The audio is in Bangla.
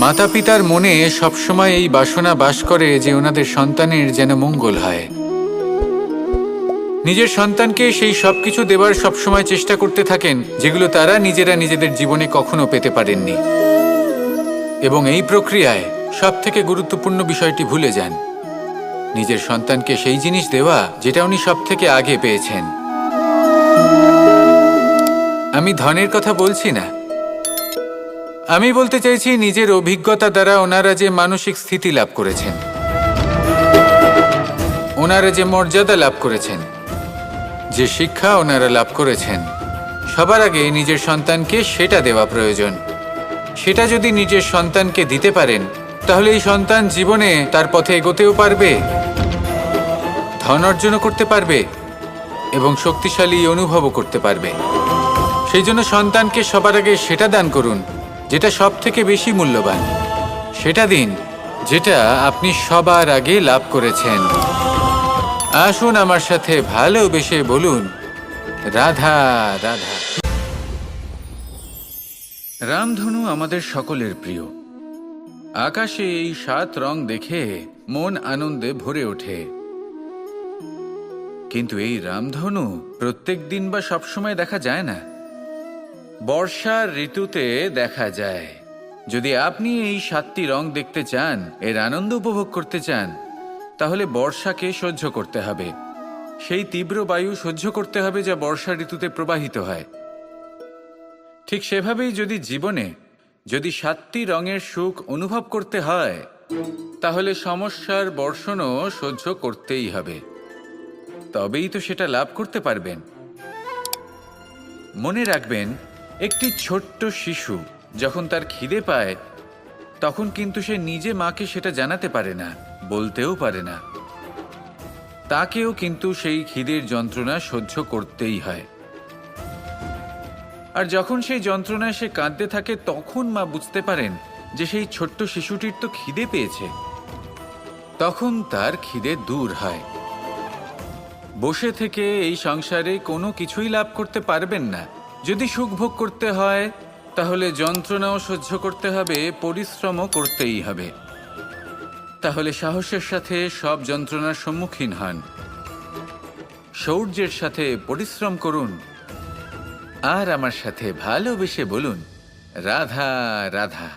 মাতা পিতার মনে সবসময় এই বাসনা বাস করে যে ওনাদের সন্তানের যেন মঙ্গল হয়। নিজের সন্তানকে সেই সবকিছু দেবার সবসময় চেষ্টা করতে থাকেন যেগুলো তারা নিজেরা নিজেদের জীবনে কখনো পেতে পারেননি। এবং এই প্রক্রিয়ায় সবথেকে গুরুত্বপূর্ণ বিষয়টি ভুলে যান, নিজের সন্তানকে সেই জিনিস দেওয়া যেটা উনি সবথেকে আগে পেয়েছেন। আমি ধনের কথা বলছি না, আমি বলতে চাইছি নিজের অভিজ্ঞতা দ্বারা ওনারা যে মানসিক স্থিতি লাভ করেছেন, ওনারা যে মর্যাদা লাভ করেছেন, যে শিক্ষা ওনারা লাভ করেছেন, সবার আগে নিজের সন্তানকে সেটা দেওয়া প্রয়োজন। সেটা যদি নিজের সন্তানকে দিতে পারেন, তাহলে এই সন্তান জীবনে তার পথে এগোতেও পারবে, ধন অর্জনও করতে পারবে এবং শক্তিশালী অনুভবও করতে পারবে। সেই জন্য সন্তানকে সবার আগে সেটা দান করুন যেটা সব থেকে বেশি মূল্যবান। সেটা দিন যেটা আপনি সবার আগে লাভ করেছেন। আসুন আমার সাথে ভালোবেসে বলুন, রাধা রাধা। রামধনু আমাদের সকলের প্রিয়। আকাশে এই 7 রং দেখে মন আনন্দে ভরে ওঠে। কিন্তু এই রামধনু প্রত্যেক দিন বা সবসময় দেখা যায় না, বর্ষার ঋতুতে দেখা যায়। যদি আপনি এই 7টি রং দেখতে চান, এর আনন্দ উপভোগ করতে চান, তাহলে বর্ষাকে সহ্য করতে হবে, সেই তীব্র বায়ু সহ্য করতে হবে যা বর্ষা ঋতুতে প্রবাহিত হয়। ঠিক সেভাবেই যদি জীবনে 7টি রঙের সুখ অনুভব করতে হয়, তাহলে সমস্যার বর্ষণও সহ্য করতেই হবে, তবেই তো সেটা লাভ করতে পারবেন। মনে রাখবেন, একটি ছোট্ট শিশু যখন তার খিদে পায়, তখন কিন্তু সে নিজে মাকে সেটা জানাতে পারে না, বলতেও পারে না। তাকেও কিন্তু সেই খিদের যন্ত্রণা সহ্য করতেই হয়। আর যখন সেই যন্ত্রণায় সে কাঁদতে থাকে, তখন মা বুঝতে পারেন যে সেই ছোট্ট শিশুটির তো খিদে পেয়েছে। তখন তার খিদে দূর হয়। বসে থেকে এই সংসারে কোনো কিছুই লাভ করতে পারবেন না। যদি সুখ ভোগ করতে হয়, তাহলে যন্ত্রণাও সহ্য করতে হবে, পরিশ্রমও করতেই হবে। তাহলে সাহসের সাথে সব যন্ত্রণার সম্মুখীন হন, শৌর্যের সাথে পরিশ্রম করুন, আর আমার সাথে ভালোবেসে বলুন, রাধা রাধা।